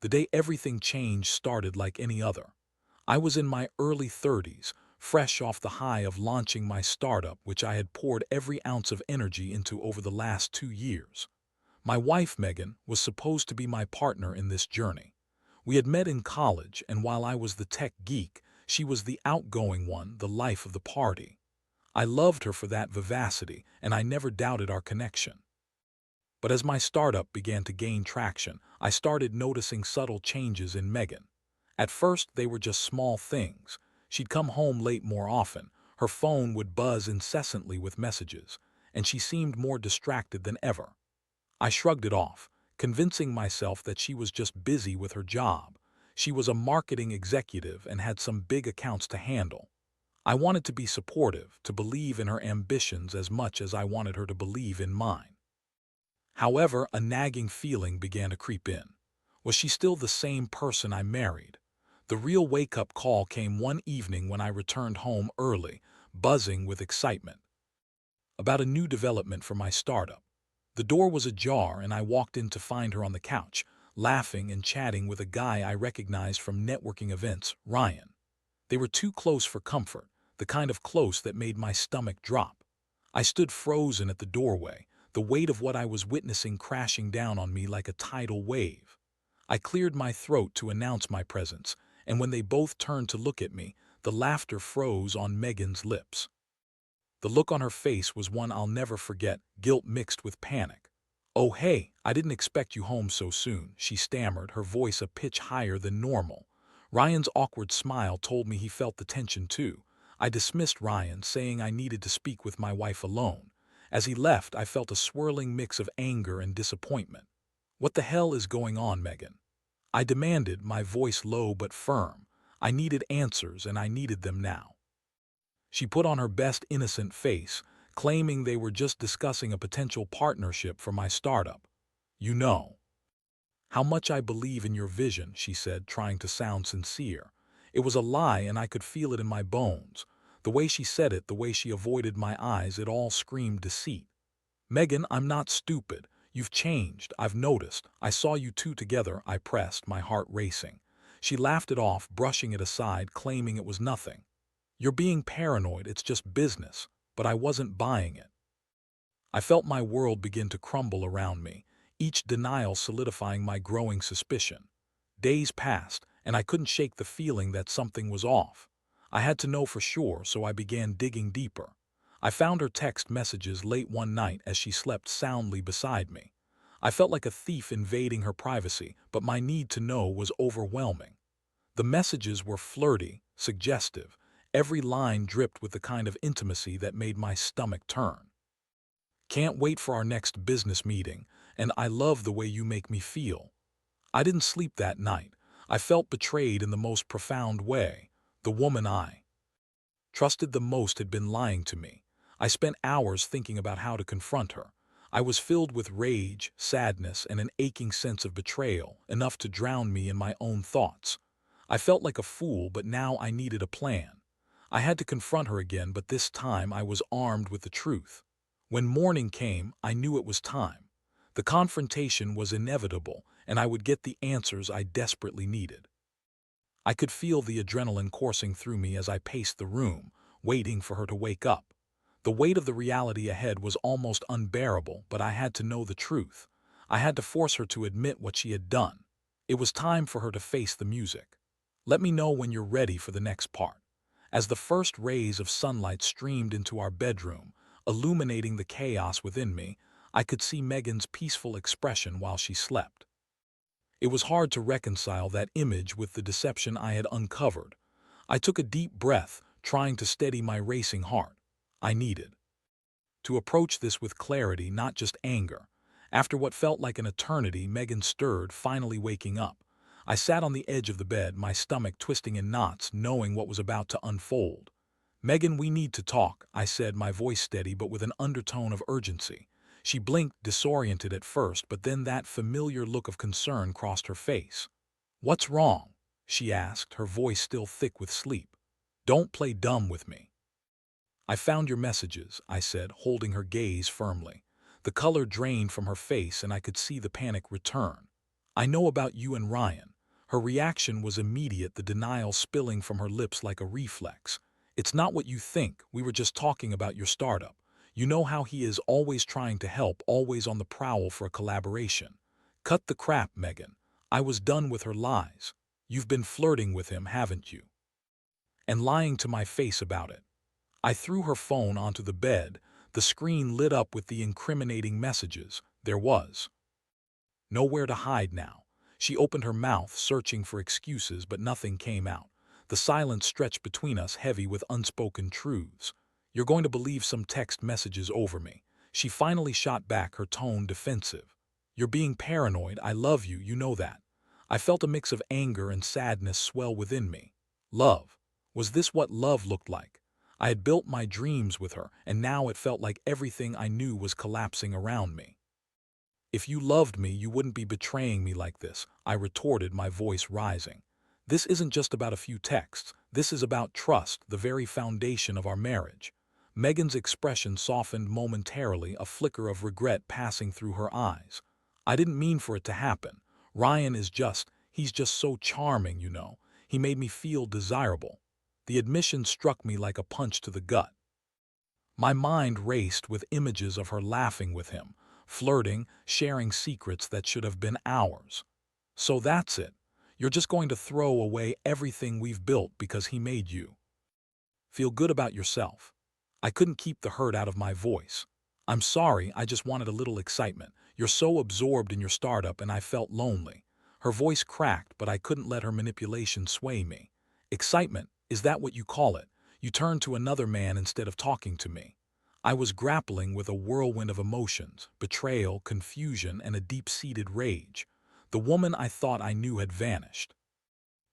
The day everything changed started like any other. I was in my early 30s, fresh off the high of launching my startup, which I had poured every ounce of energy into over the last 2 years. My wife, Megan, was supposed to be my partner in this journey. We had met in college, and while I was the tech geek, she was the outgoing one, the life of the party. I loved her for that vivacity, and I never doubted our connection. But as my startup began to gain traction, I started noticing subtle changes in Megan. At first, they were just small things. She'd come home late more often, her phone would buzz incessantly with messages, and she seemed more distracted than ever. I shrugged it off, convincing myself that she was just busy with her job. She was a marketing executive and had some big accounts to handle. I wanted to be supportive, to believe in her ambitions as much as I wanted her to believe in mine. However, a nagging feeling began to creep in. Was she still the same person I married? The real wake-up call came one evening when I returned home early, buzzing with excitement about a new development for my startup. The door was ajar and I walked in to find her on the couch, laughing and chatting with a guy I recognized from networking events, Ryan. They were too close for comfort, the kind of close that made my stomach drop. I stood frozen at the doorway, the weight of what I was witnessing crashing down on me like a tidal wave. I cleared my throat to announce my presence, and when they both turned to look at me, the laughter froze on Megan's lips. The look on her face was one I'll never forget, guilt mixed with panic. "Oh hey, I didn't expect you home so soon," she stammered, her voice a pitch higher than normal. Ryan's awkward smile told me he felt the tension too. I dismissed Ryan, saying I needed to speak with my wife alone. As he left, I felt a swirling mix of anger and disappointment. "What the hell is going on, Megan?" I demanded, my voice low but firm. I needed answers, and I needed them now. She put on her best innocent face, claiming they were just discussing a potential partnership for my startup. "You know how much I believe in your vision," she said, trying to sound sincere. It was a lie, and I could feel it in my bones. The way she said it, the way she avoided my eyes, it all screamed deceit. "Megan, I'm not stupid. You've changed, I've noticed. I saw you two together," I pressed, my heart racing. She laughed it off, brushing it aside, claiming it was nothing. "You're being paranoid, it's just business." But I wasn't buying it. I felt my world begin to crumble around me, each denial solidifying my growing suspicion. Days passed, and I couldn't shake the feeling that something was off. I had to know for sure, so I began digging deeper. I found her text messages late one night as she slept soundly beside me. I felt like a thief invading her privacy, but my need to know was overwhelming. The messages were flirty, suggestive. Every line dripped with the kind of intimacy that made my stomach turn. "Can't wait for our next business meeting, and I love the way you make me feel." I didn't sleep that night. I felt betrayed in the most profound way. The woman I trusted the most had been lying to me. I spent hours thinking about how to confront her. I was filled with rage, sadness, and an aching sense of betrayal, enough to drown me in my own thoughts. I felt like a fool, but now I needed a plan. I had to confront her again, but this time I was armed with the truth. When morning came, I knew it was time. The confrontation was inevitable, and I would get the answers I desperately needed. I could feel the adrenaline coursing through me as I paced the room, waiting for her to wake up. The weight of the reality ahead was almost unbearable, but I had to know the truth. I had to force her to admit what she had done. It was time for her to face the music. "Let me know when you're ready for the next part." As the first rays of sunlight streamed into our bedroom, illuminating the chaos within me, I could see Megan's peaceful expression while she slept. It was hard to reconcile that image with the deception I had uncovered. I took a deep breath, trying to steady my racing heart. I needed to approach this with clarity, not just anger. After what felt like an eternity, Megan stirred, finally waking up. I sat on the edge of the bed, my stomach twisting in knots, knowing what was about to unfold. "Megan, we need to talk," I said, my voice steady but with an undertone of urgency. She blinked, disoriented at first, but then that familiar look of concern crossed her face. "What's wrong?" she asked, her voice still thick with sleep. "Don't play dumb with me." "I found your messages," I said, holding her gaze firmly. The color drained from her face and I could see the panic return. "I know about you and Ryan. Her reaction was immediate, the denial spilling from her lips like a reflex. "It's not what you think. We were just talking about your startup. You know how he is, always trying to help, always on the prowl for a collaboration. Cut the crap, Megan." I was done with her lies. "You've been flirting with him, haven't you? And lying to my face about it." I threw her phone onto the bed. The screen lit up with the incriminating messages. There was nowhere to hide now. She opened her mouth, searching for excuses, but nothing came out. The silence stretched between us, heavy with unspoken truths. "You're going to believe some text messages over me." She finally shot back, her tone defensive. "You're being paranoid. I love you, you know that." I felt a mix of anger and sadness swell within me. Love. Was this what love looked like? I had built my dreams with her, and now it felt like everything I knew was collapsing around me. "If you loved me, you wouldn't be betraying me like this," I retorted, my voice rising. "This isn't just about a few texts. This is about trust, the very foundation of our marriage." Megan's expression softened momentarily, a flicker of regret passing through her eyes. "I didn't mean for it to happen. Ryan is he's just so charming, you know. He made me feel desirable." The admission struck me like a punch to the gut. My mind raced with images of her laughing with him, flirting, sharing secrets that should have been ours. "So that's it. You're just going to throw away everything we've built because he made you feel good about yourself." I couldn't keep the hurt out of my voice. "I'm sorry, I just wanted a little excitement. You're so absorbed in your startup and I felt lonely." Her voice cracked, but I couldn't let her manipulation sway me. "Excitement, is that what you call it? You turned to another man instead of talking to me." I was grappling with a whirlwind of emotions, betrayal, confusion, and a deep-seated rage. The woman I thought I knew had vanished.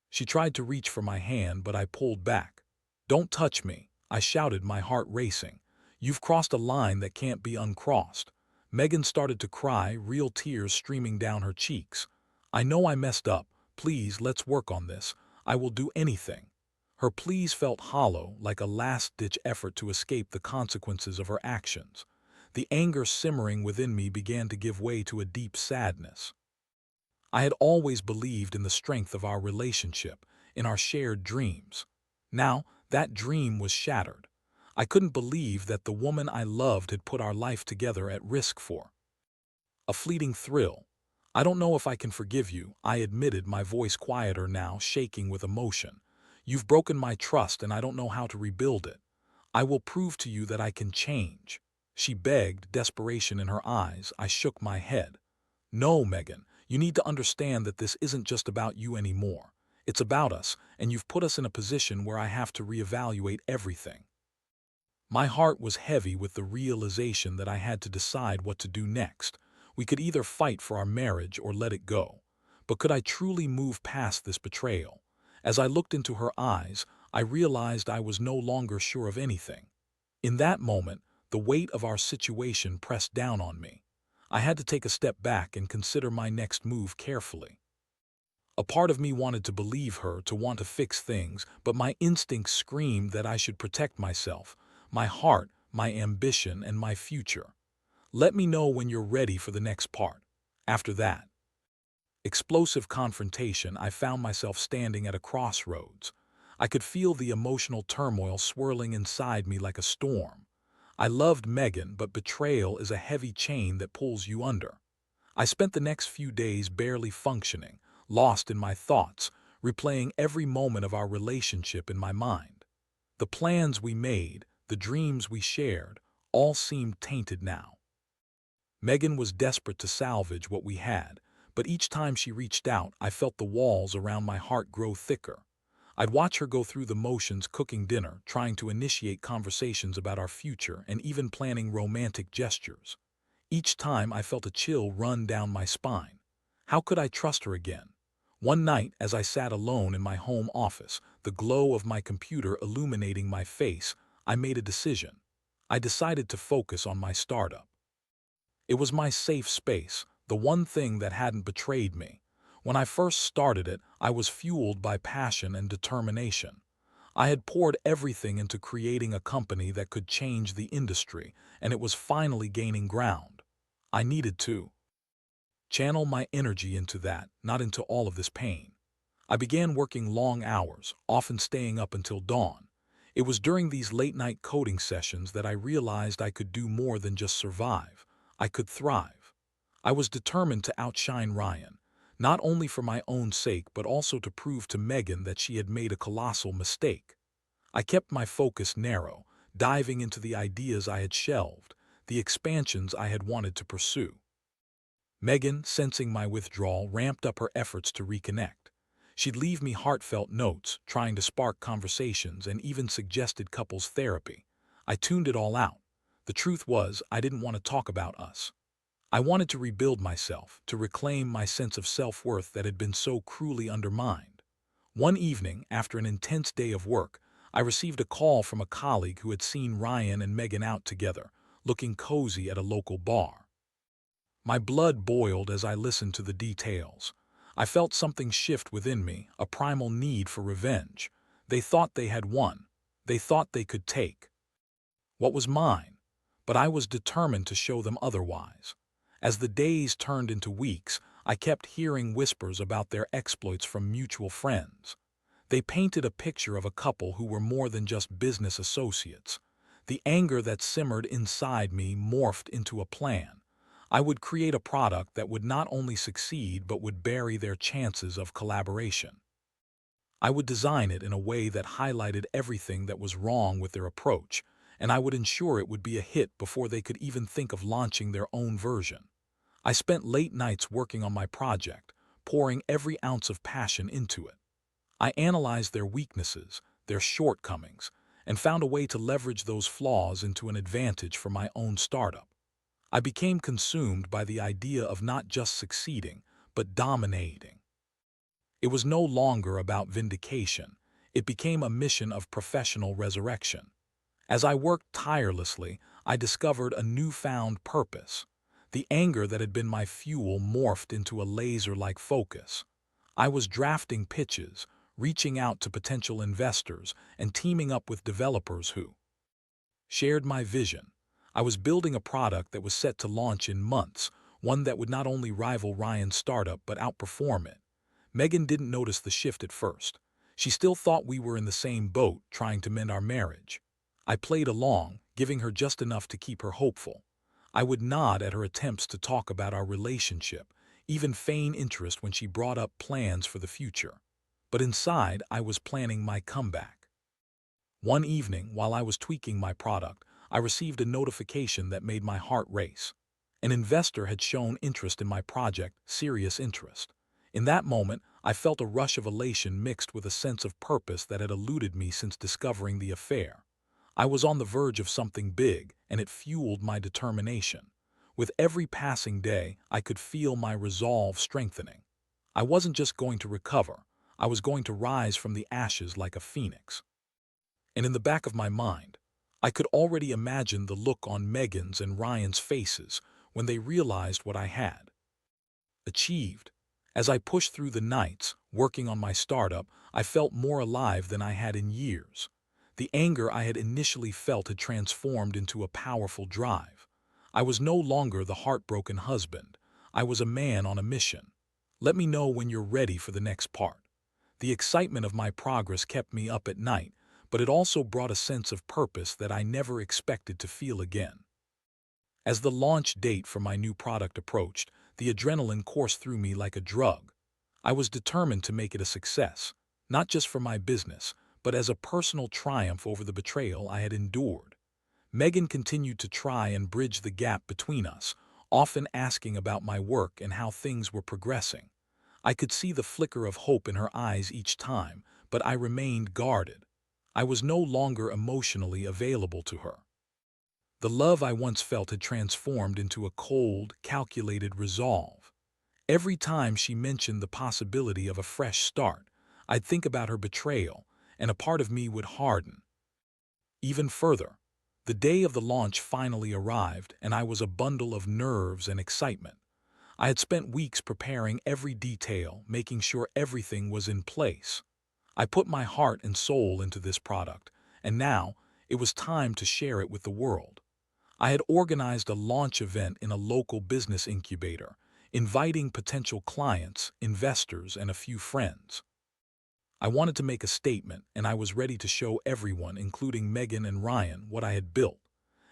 She tried to reach for my hand, but I pulled back. "Don't touch me," I shouted, my heart racing. "You've crossed a line that can't be uncrossed." Megan started to cry, real tears streaming down her cheeks. "I know I messed up. Please, let's work on this. I will do anything." Her pleas felt hollow, like a last-ditch effort to escape the consequences of her actions. The anger simmering within me began to give way to a deep sadness. I had always believed in the strength of our relationship, in our shared dreams. Now, that dream was shattered. I couldn't believe that the woman I loved had put our life together at risk for a fleeting thrill. "I don't know if I can forgive you," I admitted, my voice quieter now, shaking with emotion. "You've broken my trust and I don't know how to rebuild it. I will prove to you that I can change." She begged, desperation in her eyes. I shook my head. "No, Megan, you need to understand that this isn't just about you anymore. It's about us, and you've put us in a position where I have to reevaluate everything." My heart was heavy with the realization that I had to decide what to do next. We could either fight for our marriage or let it go. But could I truly move past this betrayal? As I looked into her eyes, I realized I was no longer sure of anything. In that moment, the weight of our situation pressed down on me. I had to take a step back and consider my next move carefully. A part of me wanted to believe her, to want to fix things, but my instincts screamed that I should protect myself, my heart, my ambition, and my future. "Let me know when you're ready for the next part." After that explosive confrontation, I found myself standing at a crossroads. I could feel the emotional turmoil swirling inside me like a storm. I loved Megan, but betrayal is a heavy chain that pulls you under. I spent the next few days barely functioning, lost in my thoughts, replaying every moment of our relationship in my mind. The plans we made, the dreams we shared, all seemed tainted now. Megan was desperate to salvage what we had, but each time she reached out, I felt the walls around my heart grow thicker. I'd watch her go through the motions, cooking dinner, trying to initiate conversations about our future, and even planning romantic gestures. Each time I felt a chill run down my spine. How could I trust her again? One night, as I sat alone in my home office, the glow of my computer illuminating my face, I made a decision. I decided to focus on my startup. It was my safe space, the one thing that hadn't betrayed me. When I first started it, I was fueled by passion and determination. I had poured everything into creating a company that could change the industry, and it was finally gaining ground. I needed to channel my energy into that, not into all of this pain. I began working long hours, often staying up until dawn. It was during these late-night coding sessions that I realized I could do more than just survive. I could thrive. I was determined to outshine Ryan, not only for my own sake but also to prove to Megan that she had made a colossal mistake. I kept my focus narrow, diving into the ideas I had shelved, the expansions I had wanted to pursue. Megan, sensing my withdrawal, ramped up her efforts to reconnect. She'd leave me heartfelt notes, trying to spark conversations, and even suggested couples therapy. I tuned it all out. The truth was, I didn't want to talk about us. I wanted to rebuild myself, to reclaim my sense of self-worth that had been so cruelly undermined. One evening, after an intense day of work, I received a call from a colleague who had seen Ryan and Megan out together, looking cozy at a local bar. My blood boiled as I listened to the details. I felt something shift within me, a primal need for revenge. They thought they had won. They thought they could take what was mine, but I was determined to show them otherwise. As the days turned into weeks, I kept hearing whispers about their exploits from mutual friends. They painted a picture of a couple who were more than just business associates. The anger that simmered inside me morphed into a plan. I would create a product that would not only succeed but would bury their chances of collaboration. I would design it in a way that highlighted everything that was wrong with their approach, and I would ensure it would be a hit before they could even think of launching their own version. I spent late nights working on my project, pouring every ounce of passion into it. I analyzed their weaknesses, their shortcomings, and found a way to leverage those flaws into an advantage for my own startup. I became consumed by the idea of not just succeeding, but dominating. It was no longer about vindication. It became a mission of professional resurrection. As I worked tirelessly, I discovered a newfound purpose. The anger that had been my fuel morphed into a laser-like focus. I was drafting pitches, reaching out to potential investors, and teaming up with developers who shared my vision. I was building a product that was set to launch in months, one that would not only rival Ryan's startup but outperform it. Megan didn't notice the shift at first. She still thought we were in the same boat, trying to mend our marriage. I played along, giving her just enough to keep her hopeful. I would nod at her attempts to talk about our relationship, even feign interest when she brought up plans for the future. But inside, I was planning my comeback. One evening, while I was tweaking my product, I received a notification that made my heart race. An investor had shown interest in my project, serious interest. In that moment, I felt a rush of elation mixed with a sense of purpose that had eluded me since discovering the affair. I was on the verge of something big, and it fueled my determination. With every passing day, I could feel my resolve strengthening. I wasn't just going to recover, I was going to rise from the ashes like a phoenix. And in the back of my mind, I could already imagine the look on Megan's and Ryan's faces when they realized what I had achieved. As I pushed through the nights, working on my startup, I felt more alive than I had in years. The anger I had initially felt had transformed into a powerful drive. I was no longer the heartbroken husband. I was a man on a mission. Let me know when you're ready for the next part. The excitement of my progress kept me up at night, but it also brought a sense of purpose that I never expected to feel again. As the launch date for my new product approached, the adrenaline coursed through me like a drug. I was determined to make it a success, not just for my business, but as a personal triumph over the betrayal I had endured. Megan continued to try and bridge the gap between us, often asking about my work and how things were progressing. I could see the flicker of hope in her eyes each time, but I remained guarded. I was no longer emotionally available to her. The love I once felt had transformed into a cold, calculated resolve. Every time she mentioned the possibility of a fresh start, I'd think about her betrayal, and a part of me would harden. Even further, the day of the launch finally arrived, and I was a bundle of nerves and excitement. I had spent weeks preparing every detail, making sure everything was in place. I put my heart and soul into this product, and now it was time to share it with the world. I had organized a launch event in a local business incubator, inviting potential clients, investors, and a few friends. I wanted to make a statement, and I was ready to show everyone, including Megan and Ryan, what I had built.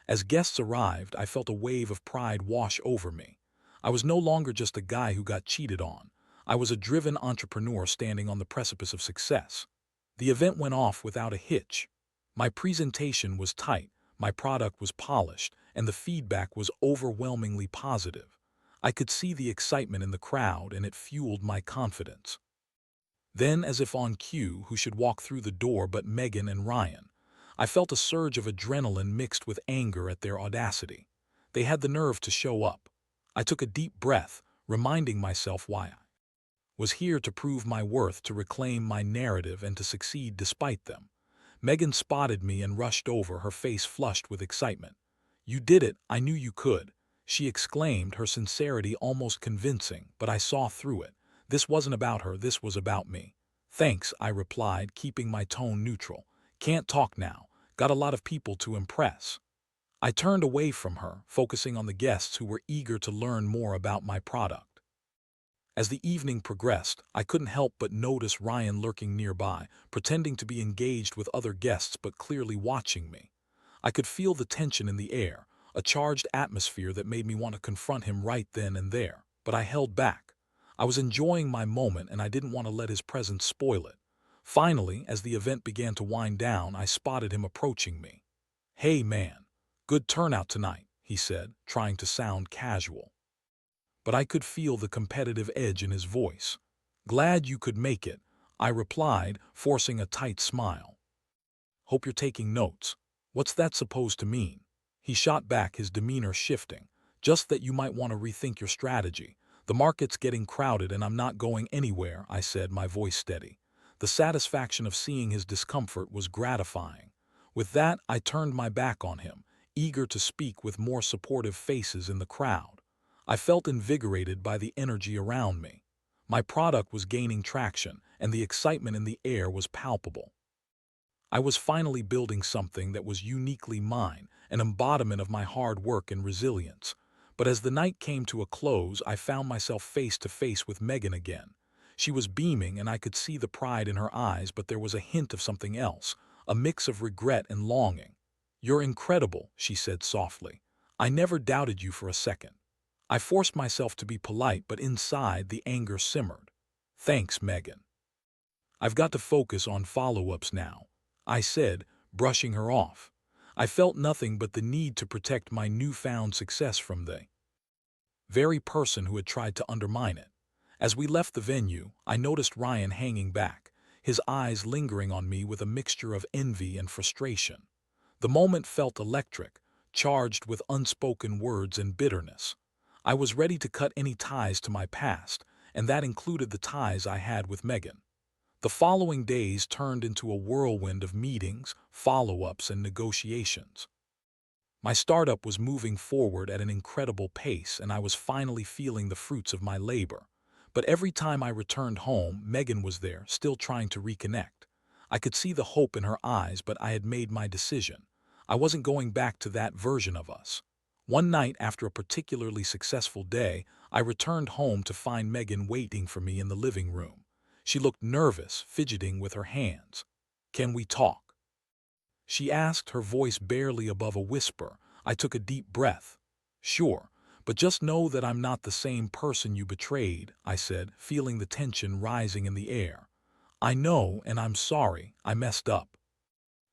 As guests arrived, I felt a wave of pride wash over me. I was no longer just a guy who got cheated on. I was a driven entrepreneur standing on the precipice of success. The event went off without a hitch. My presentation was tight, my product was polished, and the feedback was overwhelmingly positive. I could see the excitement in the crowd, and it fueled my confidence. Then, as if on cue, who should walk through the door but Megan and Ryan? I felt a surge of adrenaline mixed with anger at their audacity. They had the nerve to show up. I took a deep breath, reminding myself why I was here: to prove my worth, to reclaim my narrative, and to succeed despite them. Megan spotted me and rushed over, her face flushed with excitement. "You did it! I knew you could!" she exclaimed, her sincerity almost convincing, but I saw through it. This wasn't about her, this was about me. "Thanks," I replied, keeping my tone neutral. "Can't talk now. Got a lot of people to impress." I turned away from her, focusing on the guests who were eager to learn more about my product. As the evening progressed, I couldn't help but notice Ryan lurking nearby, pretending to be engaged with other guests but clearly watching me. I could feel the tension in the air, a charged atmosphere that made me want to confront him right then and there, but I held back. I was enjoying my moment, and I didn't want to let his presence spoil it. Finally, as the event began to wind down, I spotted him approaching me. "Hey man, good turnout tonight," he said, trying to sound casual. But I could feel the competitive edge in his voice. "Glad you could make it," I replied, forcing a tight smile. "Hope you're taking notes. What's that supposed to mean?" He shot back, his demeanor shifting. "Just that you might want to rethink your strategy. The market's getting crowded and I'm not going anywhere," I said, my voice steady. The satisfaction of seeing his discomfort was gratifying. With that, I turned my back on him, eager to speak with more supportive faces in the crowd. I felt invigorated by the energy around me. My product was gaining traction, and the excitement in the air was palpable. I was finally building something that was uniquely mine, an embodiment of my hard work and resilience. But as the night came to a close, I found myself face to face with Megan again. She was beaming, and I could see the pride in her eyes, but there was a hint of something else, a mix of regret and longing. "You're incredible," she said softly. "I never doubted you for a second." I forced myself to be polite, but inside the anger simmered. "Thanks, Megan. I've got to focus on follow-ups now," I said, brushing her off. I felt nothing but the need to protect my newfound success from the very person who had tried to undermine it. As we left the venue, I noticed Ryan hanging back, his eyes lingering on me with a mixture of envy and frustration. The moment felt electric, charged with unspoken words and bitterness. I was ready to cut any ties to my past, and that included the ties I had with Megan. The following days turned into a whirlwind of meetings, follow-ups, and negotiations. My startup was moving forward at an incredible pace, and I was finally feeling the fruits of my labor. But every time I returned home, Megan was there, still trying to reconnect. I could see the hope in her eyes, but I had made my decision. I wasn't going back to that version of us. One night, after a particularly successful day, I returned home to find Megan waiting for me in the living room. She looked nervous, fidgeting with her hands. "Can we talk?" she asked, her voice barely above a whisper. I took a deep breath. "Sure, but just know that I'm not the same person you betrayed," I said, feeling the tension rising in the air. "I know, and I'm sorry, I messed up,"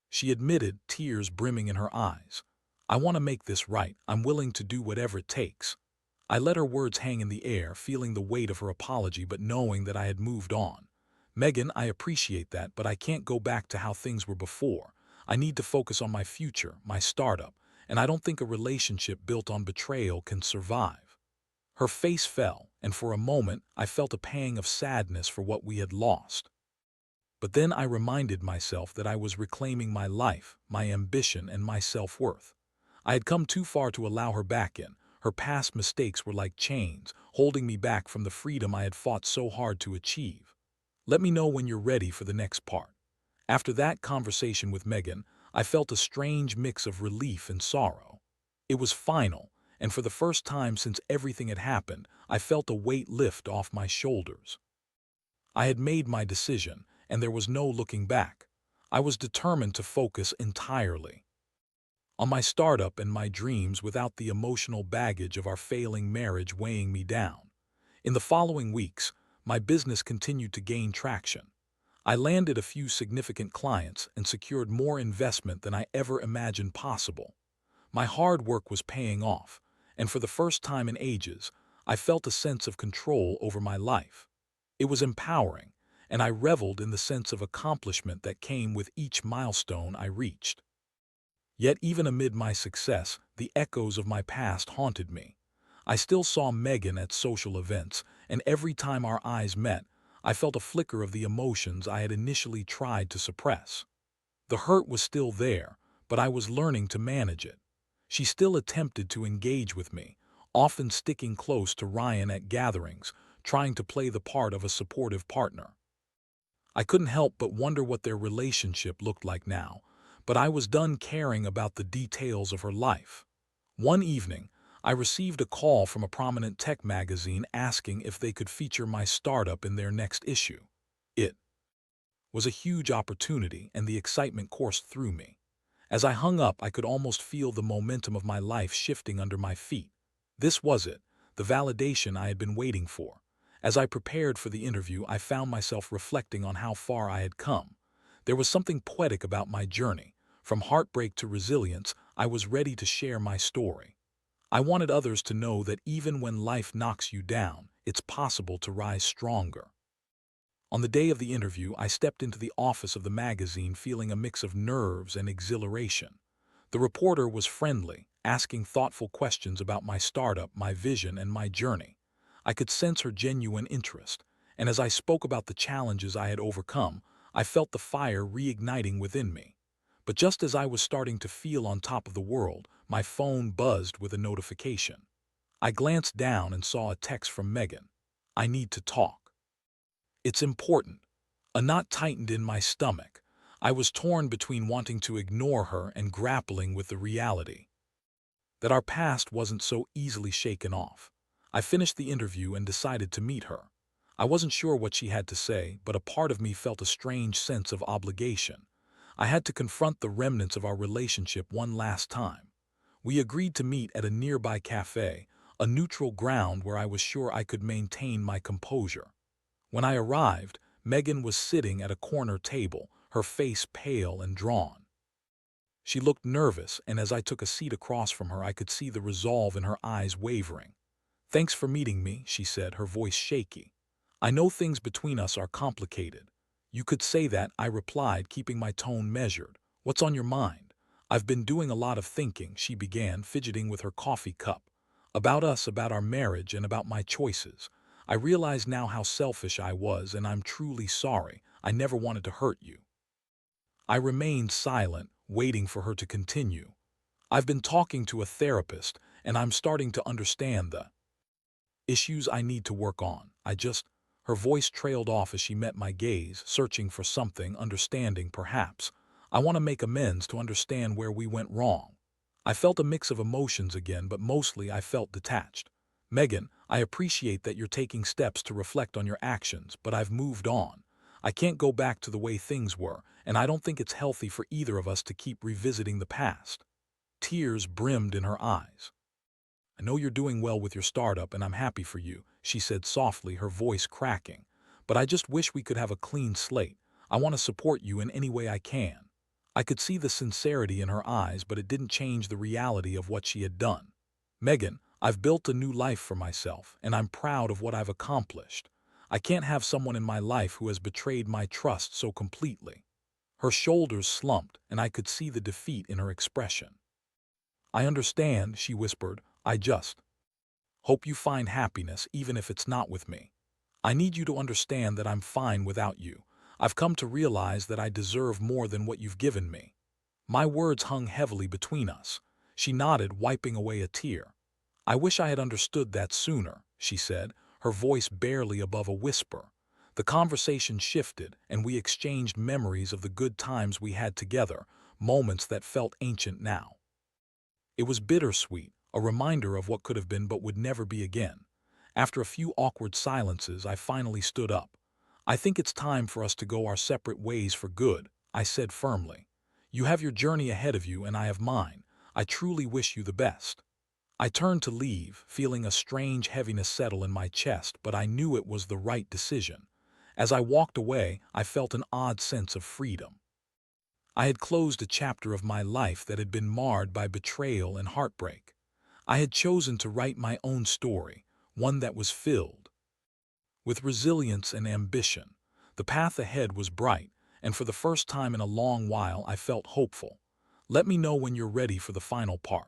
she admitted, tears brimming in her eyes. "I want to make this right. I'm willing to do whatever it takes." I let her words hang in the air, feeling the weight of her apology but knowing that I had moved on. "Megan, I appreciate that, but I can't go back to how things were before. I need to focus on my future, my startup, and I don't think a relationship built on betrayal can survive." Her face fell, and for a moment I felt a pang of sadness for what we had lost. But then I reminded myself that I was reclaiming my life, my ambition, and my self-worth. I had come too far to allow her back in. Her past mistakes were like chains, holding me back from the freedom I had fought so hard to achieve. "Let me know when you're ready for the next part." After that conversation with Megan, I felt a strange mix of relief and sorrow. It was final, and for the first time since everything had happened, I felt a weight lift off my shoulders. I had made my decision, and there was no looking back. I was determined to focus entirely on my startup and my dreams without the emotional baggage of our failing marriage weighing me down. In the following weeks, my business continued to gain traction. I landed a few significant clients and secured more investment than I ever imagined possible. My hard work was paying off, and for the first time in ages, I felt a sense of control over my life. It was empowering, and I reveled in the sense of accomplishment that came with each milestone I reached. Yet even amid my success, the echoes of my past haunted me. I still saw Megan at social events, and every time our eyes met, I felt a flicker of the emotions I had initially tried to suppress. The hurt was still there, but I was learning to manage it. She still attempted to engage with me, often sticking close to Ryan at gatherings, trying to play the part of a supportive partner. I couldn't help but wonder what their relationship looked like now, but I was done caring about the details of her life. One evening, I received a call from a prominent tech magazine asking if they could feature my startup in their next issue. It was a huge opportunity, and the excitement coursed through me. As I hung up, I could almost feel the momentum of my life shifting under my feet. This was it, the validation I had been waiting for. As I prepared for the interview, I found myself reflecting on how far I had come. There was something poetic about my journey. From heartbreak to resilience, I was ready to share my story. I wanted others to know that even when life knocks you down, it's possible to rise stronger. On the day of the interview, I stepped into the office of the magazine feeling a mix of nerves and exhilaration. The reporter was friendly, asking thoughtful questions about my startup, my vision, and my journey. I could sense her genuine interest, and as I spoke about the challenges I had overcome, I felt the fire reigniting within me. But just as I was starting to feel on top of the world, my phone buzzed with a notification. I glanced down and saw a text from Megan. "I need to talk." It's important. A knot tightened in my stomach. I was torn between wanting to ignore her and grappling with the reality that our past wasn't so easily shaken off. I finished the interview and decided to meet her. I wasn't sure what she had to say, but a part of me felt a strange sense of obligation. I had to confront the remnants of our relationship one last time. We agreed to meet at a nearby cafe, a neutral ground where I was sure I could maintain my composure. When I arrived, Megan was sitting at a corner table, her face pale and drawn. She looked nervous, and as I took a seat across from her, I could see the resolve in her eyes wavering. "Thanks for meeting me," she said, her voice shaky. "I know things between us are complicated." "You could say that," I replied, keeping my tone measured. "What's on your mind?" "I've been doing a lot of thinking," she began, fidgeting with her coffee cup. "About us, about our marriage, and about my choices. I realize now how selfish I was, and I'm truly sorry. I never wanted to hurt you." I remained silent, waiting for her to continue. "I've been talking to a therapist, and I'm starting to understand the issues I need to work on. Her voice trailed off as she met my gaze, searching for something, understanding perhaps. "I want to make amends, to understand where we went wrong." I felt a mix of emotions again, but mostly I felt detached. "Megan, I appreciate that you're taking steps to reflect on your actions, but I've moved on. I can't go back to the way things were, and I don't think it's healthy for either of us to keep revisiting the past." Tears brimmed in her eyes. "I know you're doing well with your startup, and I'm happy for you," she said softly, her voice cracking. "But I just wish we could have a clean slate. I want to support you in any way I can." I could see the sincerity in her eyes, but it didn't change the reality of what she had done. "Megan, I've built a new life for myself, and I'm proud of what I've accomplished. I can't have someone in my life who has betrayed my trust so completely." Her shoulders slumped, and I could see the defeat in her expression. "I understand," she whispered. "I just hope you find happiness, even if it's not with me. I need you to understand that I'm fine without you. I've come to realize that I deserve more than what you've given me." My words hung heavily between us. She nodded, wiping away a tear. "I wish I had understood that sooner," she said, her voice barely above a whisper. The conversation shifted, and we exchanged memories of the good times we had together, moments that felt ancient now. It was bittersweet, a reminder of what could have been but would never be again. After a few awkward silences, I finally stood up. I think it's time for us to go our separate ways for good, I said firmly. You have your journey ahead of you and I have mine. I truly wish you the best. I turned to leave, feeling a strange heaviness settle in my chest, but I knew it was the right decision. As I walked away, I felt an odd sense of freedom. I had closed a chapter of my life that had been marred by betrayal and heartbreak. I had chosen to write my own story, one that was filled with resilience and ambition. The path ahead was bright, and for the first time in a long while I felt hopeful. Let me know when you're ready for the final part.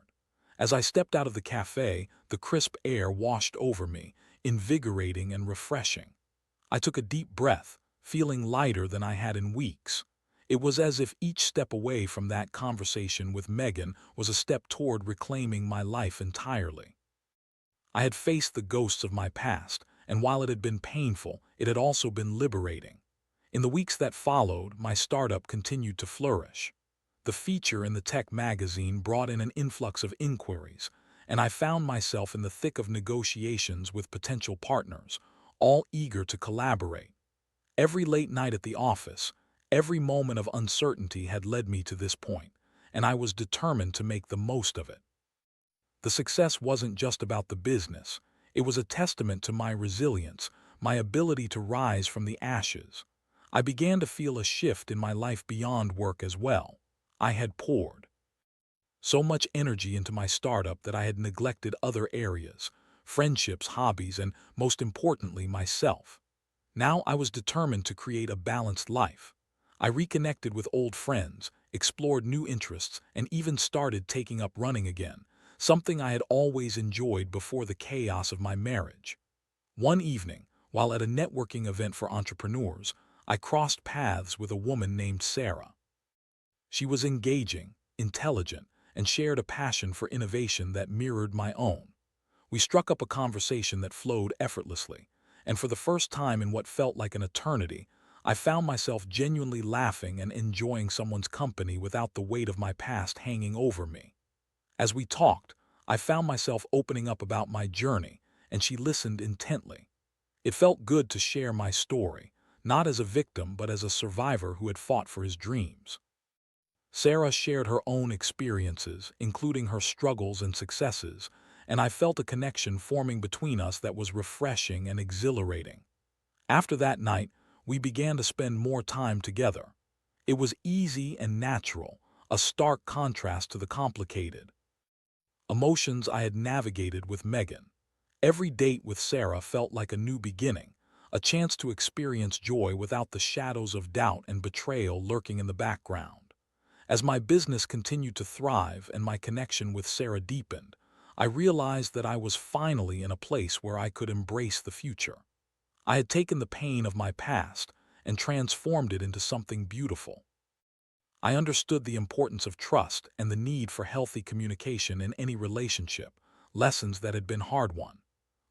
As I stepped out of the cafe, the crisp air washed over me, invigorating and refreshing. I took a deep breath, feeling lighter than I had in weeks. It was as if each step away from that conversation with Megan was a step toward reclaiming my life entirely. I had faced the ghosts of my past, and while it had been painful, it had also been liberating. In the weeks that followed, my startup continued to flourish. The feature in the tech magazine brought in an influx of inquiries, and I found myself in the thick of negotiations with potential partners, all eager to collaborate. Every late night at the office, every moment of uncertainty had led me to this point, and I was determined to make the most of it. The success wasn't just about the business. It was a testament to my resilience, my ability to rise from the ashes. I began to feel a shift in my life beyond work as well. I had poured so much energy into my startup that I had neglected other areas, friendships, hobbies, and most importantly, myself. Now I was determined to create a balanced life. I reconnected with old friends, explored new interests, and even started taking up running again, something I had always enjoyed before the chaos of my marriage. One evening, while at a networking event for entrepreneurs, I crossed paths with a woman named Sarah. She was engaging, intelligent, and shared a passion for innovation that mirrored my own. We struck up a conversation that flowed effortlessly, and for the first time in what felt like an eternity, I found myself genuinely laughing and enjoying someone's company without the weight of my past hanging over me. As we talked, I found myself opening up about my journey, and she listened intently. It felt good to share my story, not as a victim but as a survivor who had fought for his dreams. Sarah shared her own experiences, including her struggles and successes, and I felt a connection forming between us that was refreshing and exhilarating. After that night, we began to spend more time together. It was easy and natural, a stark contrast to the complicated emotions I had navigated with Megan. Every date with Sarah felt like a new beginning, a chance to experience joy without the shadows of doubt and betrayal lurking in the background. As my business continued to thrive and my connection with Sarah deepened, I realized that I was finally in a place where I could embrace the future. I had taken the pain of my past and transformed it into something beautiful. I understood the importance of trust and the need for healthy communication in any relationship, lessons that had been hard-won.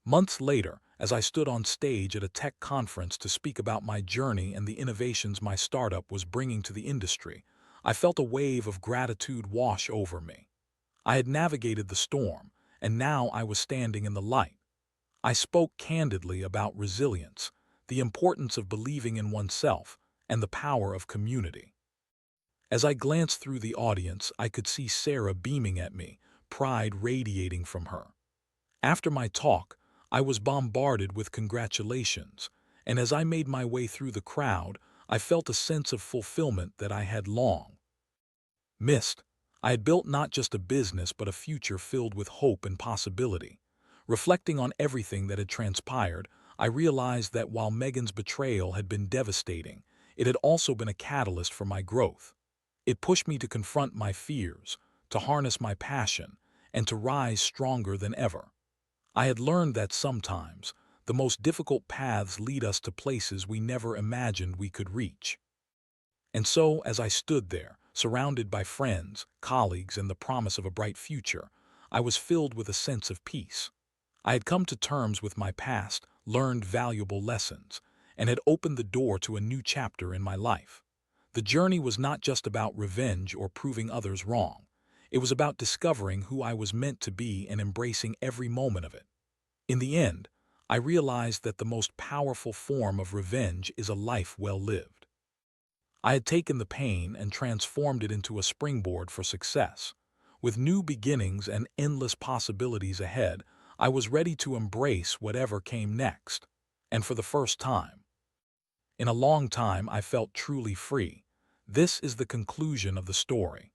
Months later, as I stood on stage at a tech conference to speak about my journey and the innovations my startup was bringing to the industry, I felt a wave of gratitude wash over me. I had navigated the storm, and now I was standing in the light. I spoke candidly about resilience, the importance of believing in oneself, and the power of community. As I glanced through the audience, I could see Sarah beaming at me, pride radiating from her. After my talk, I was bombarded with congratulations, and as I made my way through the crowd, I felt a sense of fulfillment that I had long missed. I had built not just a business but a future filled with hope and possibility. Reflecting on everything that had transpired, I realized that while Megan's betrayal had been devastating, it had also been a catalyst for my growth. It pushed me to confront my fears, to harness my passion, and to rise stronger than ever. I had learned that sometimes the most difficult paths lead us to places we never imagined we could reach. And so, as I stood there, surrounded by friends, colleagues, and the promise of a bright future, I was filled with a sense of peace. I had come to terms with my past, learned valuable lessons, and had opened the door to a new chapter in my life. The journey was not just about revenge or proving others wrong. It was about discovering who I was meant to be and embracing every moment of it. In the end, I realized that the most powerful form of revenge is a life well lived. I had taken the pain and transformed it into a springboard for success. With new beginnings and endless possibilities ahead, I was ready to embrace whatever came next. And for the first time in a long time, I felt truly free. This is the conclusion of the story.